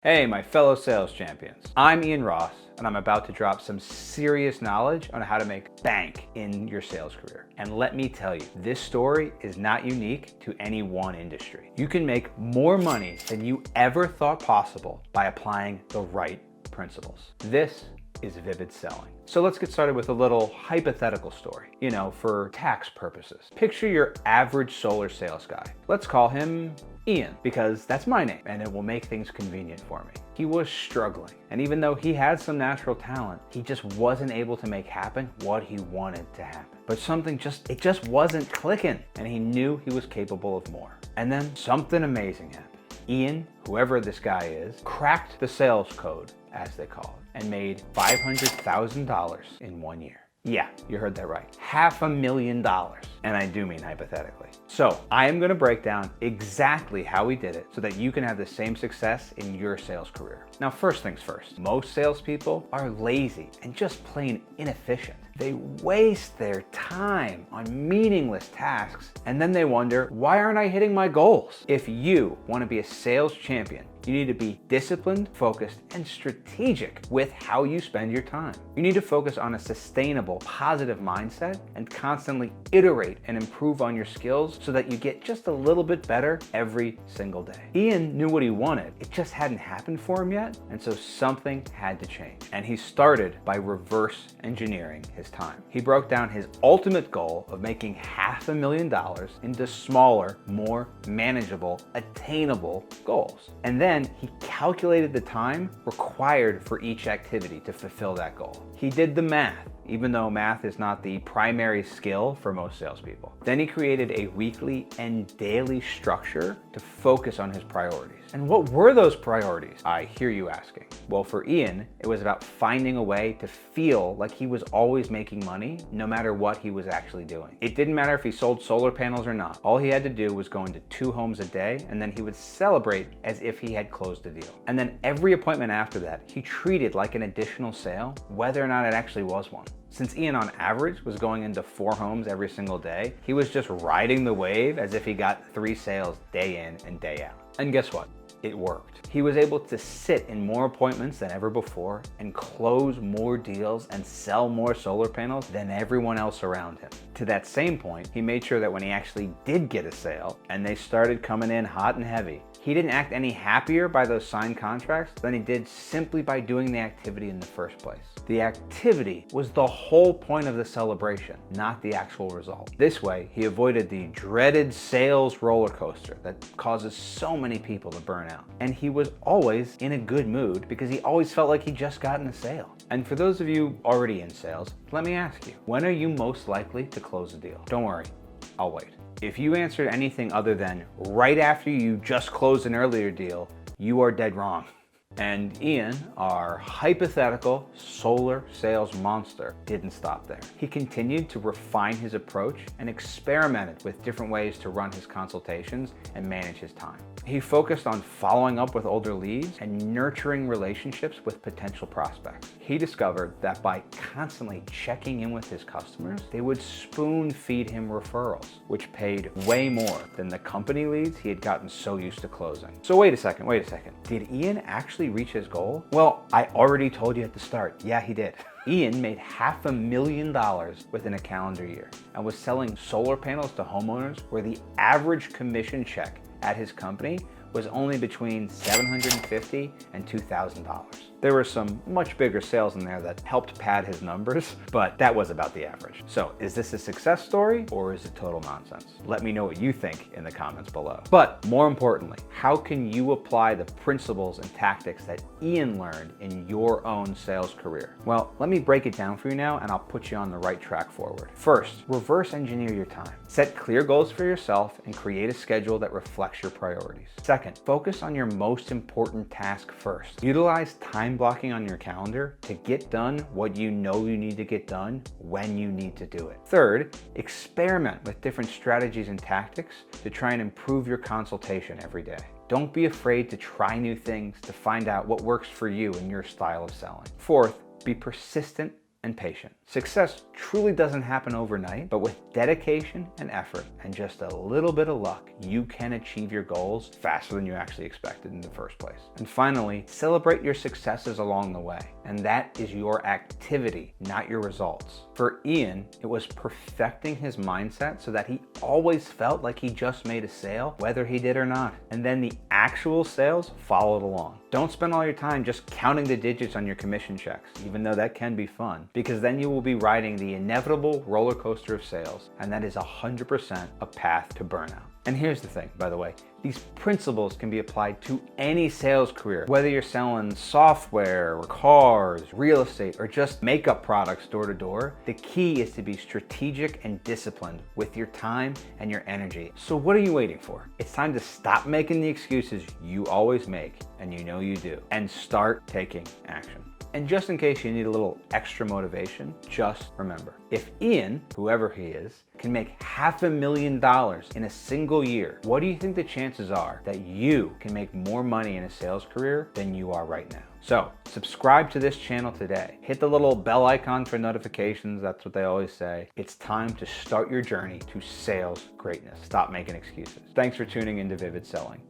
Hey, my fellow sales champions. I'm Ian Ross, and I'm about to drop some serious knowledge on how to make bank in your sales career. And let me tell you, this story is not unique to any one industry. You can make more money than you ever thought possible by applying the right principles. This is vivid selling. So let's get started with a little hypothetical story, for tax purposes. Picture your average solar sales guy. Let's call him Ian, because that's my name and it will make things convenient for me. He was struggling, and even though he had some natural talent, he just wasn't able to make happen what he wanted to happen. But it just wasn't clicking, and he knew he was capable of more. And then something amazing happened. Ian, whoever this guy is, cracked the sales code, as they call it, and made $500,000 in 1 year. Yeah, you heard that right. $500,000. And I do mean hypothetically. So I am going to break down exactly how we did it so that you can have the same success in your sales career. Now, first things first, most salespeople are lazy and just plain inefficient. They waste their time on meaningless tasks, and then they wonder, why aren't I hitting my goals? If you want to be a sales champion, you need to be disciplined, focused, and strategic with how you spend your time. You need to focus on a sustainable, positive mindset and constantly iterate and improve on your skills so that you get just a little bit better every single day. Ian knew what he wanted. It just hadn't happened for him yet, and so something had to change. And he started by reverse engineering his time. He broke down his ultimate goal of making $500,000 into smaller, more manageable, attainable goals. And then he calculated the time required for each activity to fulfill that goal. He did the math, even though math is not the primary skill for most salespeople. Then he created a weekly and daily structure to focus on his priorities. And what were those priorities? I hear you asking. Well, for Ian, it was about finding a way to feel like he was always making money, no matter what he was actually doing. It didn't matter if he sold solar panels or not. All he had to do was go into 2 homes a day, and then he would celebrate as if he had closed a deal. And then every appointment after that, he treated like an additional sale, whether or not it actually was one. Since Ian on average was going into 4 homes every single day, he was just riding the wave as if he got 3 sales day in and day out. And guess what? It worked. He was able to sit in more appointments than ever before and close more deals and sell more solar panels than everyone else around him. To that same point, he made sure that when he actually did get a sale and they started coming in hot and heavy, he didn't act any happier by those signed contracts than he did simply by doing the activity in the first place. The activity was the whole point of the celebration, not the actual result. This way, he avoided the dreaded sales roller coaster that causes so many people to burn out. And he was always in a good mood because he always felt like he'd just gotten a sale. And for those of you already in sales, let me ask you, when are you most likely to close a deal? Don't worry, I'll wait. If you answered anything other than right after you just closed an earlier deal, you are dead wrong. And Ian, our hypothetical solar sales monster, didn't stop there. He continued to refine his approach and experimented with different ways to run his consultations and manage his time. He focused on following up with older leads and nurturing relationships with potential prospects. He discovered that by constantly checking in with his customers, they would spoon feed him referrals, which paid way more than the company leads he had gotten so used to closing. So wait a second. Did Ian actually reach his goal? Well, I already told you at the start. Yeah, he did. Ian made $500,000 within a calendar year and was selling solar panels to homeowners where the average commission check at his company was only between $750 and $2,000. There were some much bigger sales in there that helped pad his numbers, but that was about the average. So is this a success story or is it total nonsense? Let me know what you think in the comments below. But more importantly, how can you apply the principles and tactics that Ian learned in your own sales career? Well, let me break it down for you now and I'll put you on the right track forward. First, reverse engineer your time. Set clear goals for yourself and create a schedule that reflects your priorities. Second, focus on your most important task first. Utilize time blocking on your calendar to get done what you know you need to get done when you need to do it. Third, experiment with different strategies and tactics to try and improve your consultation every day. Don't be afraid to try new things to find out what works for you and your style of selling. Fourth, be persistent and patient. Success truly doesn't happen overnight, but with dedication and effort and just a little bit of luck, you can achieve your goals faster than you actually expected in the first place. And finally, celebrate your successes along the way. And that is your activity, not your results. For Ian, it was perfecting his mindset so that he always felt like he just made a sale, whether he did or not. And then the actual sales followed along. Don't spend all your time just counting the digits on your commission checks, even though that can be fun, because then you will be riding the inevitable roller coaster of sales, and that is 100% a path to burnout. And here's the thing, by the way, these principles can be applied to any sales career, whether you're selling software or cars, real estate, or just makeup products door to door. The key is to be strategic and disciplined with your time and your energy. So what are you waiting for? It's time to stop making the excuses you always make, and you know you do, and start taking action. And just in case you need a little extra motivation, just remember, if Ian, whoever he is, can make $500,000 in a single year, what do you think the chances are that you can make more money in a sales career than you are right now? So subscribe to this channel today. Hit the little bell icon for notifications. That's what they always say. It's time to start your journey to sales greatness. Stop making excuses. Thanks for tuning into Vivid Selling.